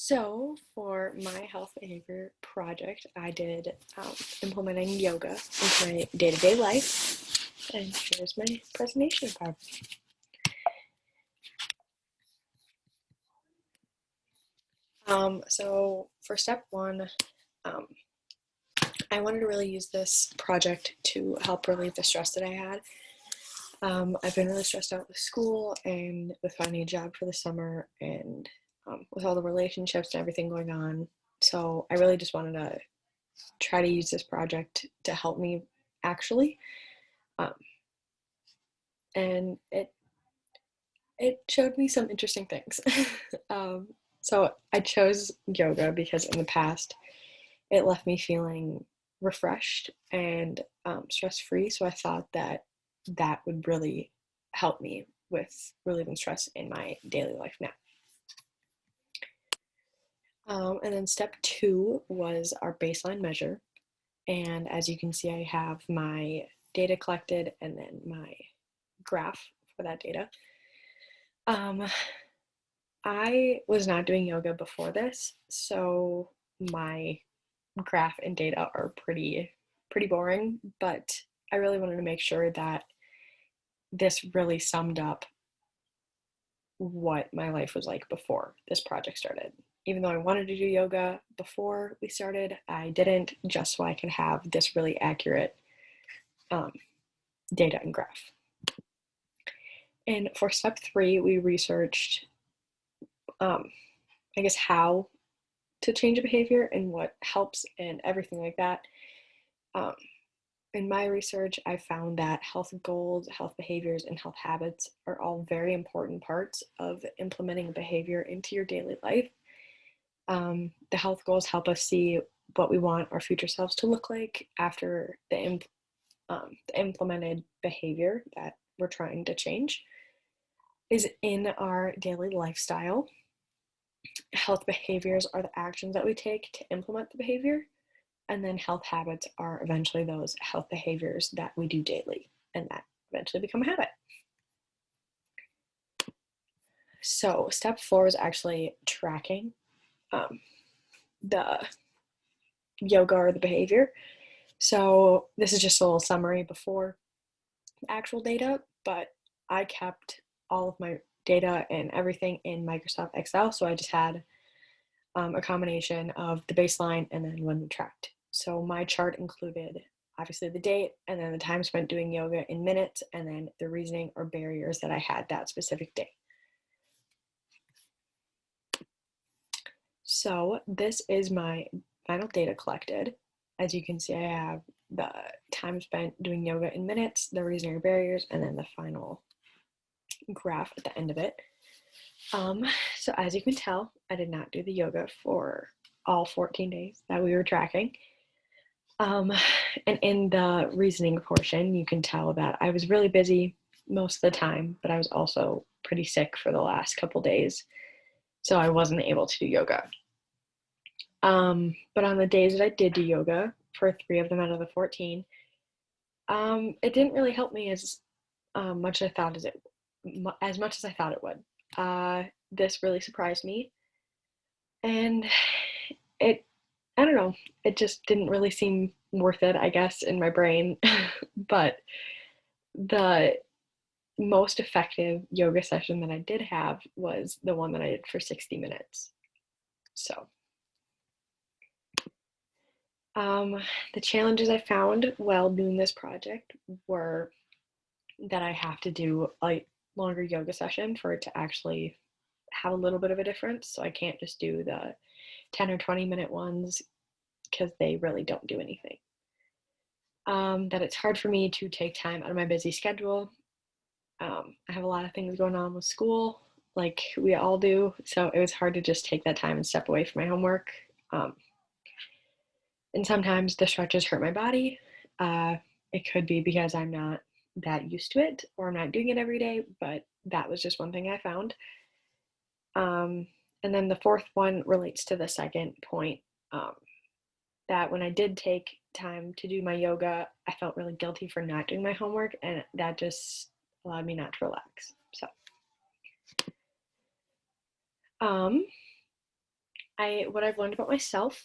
So, for my health behavior project, I did implementing yoga into my day to day life. And here's my presentation card. So, for step one, um, I wanted to really use this project to help relieve the stress that I had. I've been really stressed out with school and with finding a job for the summer and with all the relationships and everything going on. So, I really just wanted to try to use this project to help me actually. Um, and it showed me some interesting things. So I chose yoga because in the past it left me feeling refreshed and stress free. So I thought that that would really help me with relieving stress in my daily life now. And then step two was our baseline measure. And as you can see, I have my data collected and then my graph for that data. I was not doing yoga before this, so my graph and data are pretty boring, but I really wanted to make sure that this really summed up what my life was like before this project started. Even though I wanted to do yoga before we started, I didn't, just so I could have this really accurate um, data and graph. And for step three, we researched, um, I guess, how to change a behavior and what helps and everything like that. Um, in my research, I found that health goals, health behaviors, and health habits are all very important parts of implementing a behavior into your daily life. The health goals help us see what we want our future selves to look like after the implemented behavior that we're trying to change is in our daily lifestyle. Health behaviors are the actions that we take to implement the behavior. And then health habits are eventually those health behaviors that we do daily and that eventually become a habit. So, step four is actually tracking the yoga or the behavior. So, this is just a little summary before the actual data, but I kept all of my data and everything in Microsoft Excel. So, I just had a combination of the baseline and then when we tracked. So, my chart included obviously the date and then the time spent doing yoga in minutes and then the reasoning or barriers that I had that specific day. So this is my final data collected. As you can see, I have the time spent doing yoga in minutes, the reasoning or barriers, and then the final graph at the end of it. So as you can tell, I did not do the yoga for all 14 days that we were tracking. And in the reasoning portion, you can tell that I was really busy most of the time, but I was also pretty sick for the last couple days. So I wasn't able to do yoga. But on the days that I did do yoga, for 3 of them out of the 14, it didn't really help me as much as I thought as much as I thought it would. This really surprised me, and it I don't know, it just didn't really seem worth it, I guess, in my brain. But the most effective yoga session that I did have was the one that I did for 60 minutes. So, um, the challenges I found while doing this project were that I have to do a longer yoga session for it to actually have a little bit of a difference. So I can't just do the 10 or 20-minute ones because they really don't do anything. That it's hard for me to take time out of my busy schedule. I have a lot of things going on with school, like we all do. So it was hard to just take that time and step away from my homework. And sometimes the stretches hurt my body. It could be because I'm not that used to it or I'm not doing it every day, but that was just one thing I found. And then the fourth one relates to the second point, that when I did take time to do my yoga, I felt really guilty for not doing my homework, and that just allowed me not to relax. So, um, what I've learned about myself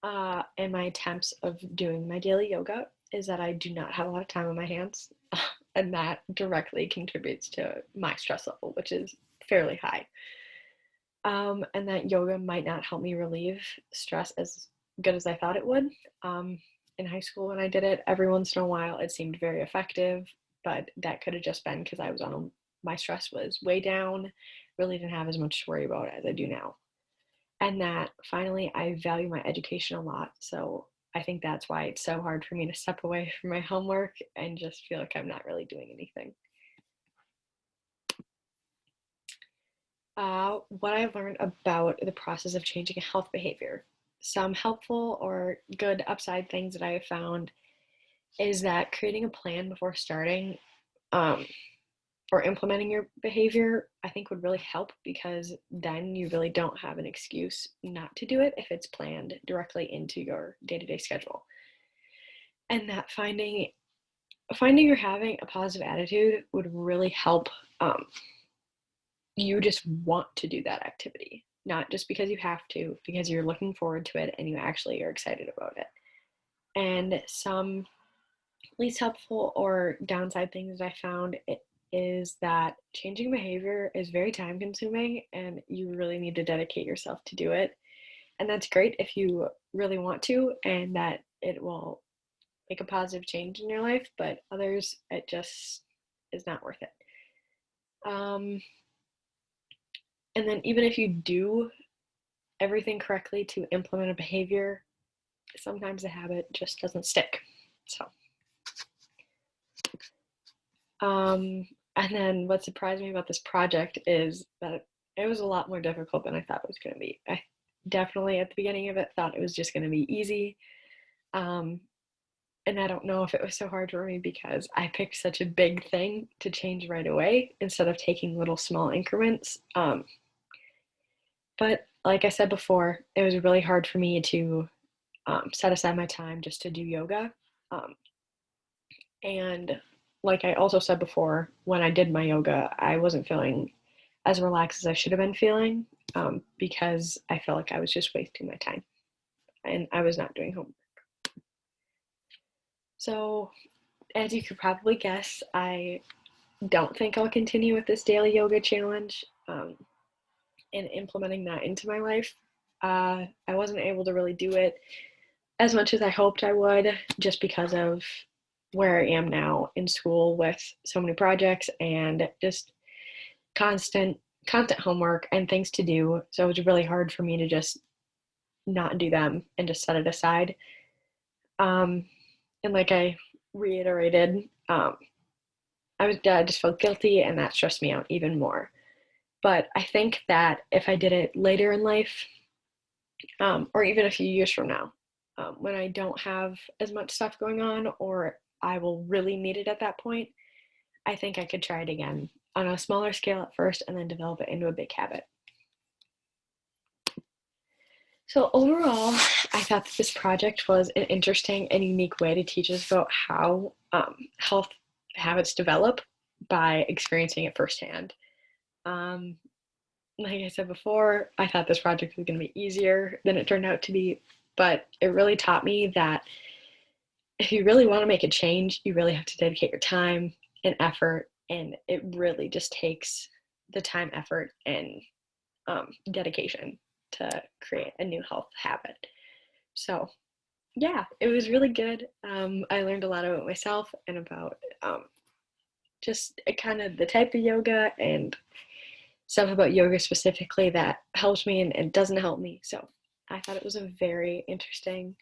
and my attempts of doing my daily yoga is that I do not have a lot of time on my hands, and that directly contributes to my stress level, which is fairly high. And that yoga might not help me relieve stress as good as I thought it would. In high school, when I did it, every once in a while, it seemed very effective, but that could have just been because my stress was way down, really didn't have as much to worry about as I do now. And that finally, I value my education a lot. So I think that's why it's so hard for me to step away from my homework and just feel like I'm not really doing anything. What I've learned about the process of changing a health behavior. Some helpful or good upside things that I have found is that creating a plan before starting um, or implementing your behavior, I think would really help, because then you really don't have an excuse not to do it if it's planned directly into your day-to-day schedule. And that finding or having a positive attitude would really help you just want to do that activity, not just because you have to, because you're looking forward to it and you actually are excited about it. And some least helpful or downside things that I found is that changing behavior is very time consuming and you really need to dedicate yourself to do it. And that's great if you really want to and that it will make a positive change in your life, but others, it just is not worth it. And then even if you do everything correctly to implement a behavior, sometimes the habit just doesn't stick. So, and then what surprised me about this project is that it was a lot more difficult than I thought it was going to be. I definitely at the beginning of it thought it was just going to be easy. And I don't know if it was so hard for me because I picked such a big thing to change right away instead of taking little small increments. But like I said before, it was really hard for me to set aside my time just to do yoga. And like I also said before, when I did my yoga, I wasn't feeling as relaxed as I should have been feeling because I felt like I was just wasting my time and I was not doing homework. So, as you could probably guess, I don't think I'll continue with this daily yoga challenge and implementing that into my life. I wasn't able to really do it as much as I hoped I would just because of where I am now in school with so many projects and just constant homework and things to do. So it was really hard for me to just not do them and just set it aside. And like I reiterated, I just felt guilty and that stressed me out even more. But I think that if I did it later in life, or even a few years from now, when I don't have as much stuff going on or I will really need it at that point, I think I could try it again on a smaller scale at first and then develop it into a big habit. So overall, I thought that this project was an interesting and unique way to teach us about how health habits develop by experiencing it firsthand. Um, like I said before, I thought this project was going to be easier than it turned out to be, but it really taught me that if you really want to make a change, you really have to dedicate your time and effort, and it really just takes the time, effort, and dedication to create a new health habit. So, yeah, it was really good. I learned a lot about myself and about just kind of the type of yoga and stuff about yoga specifically that helps me and doesn't help me. So, I thought it was a very interesting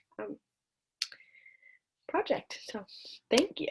project. So, thank you.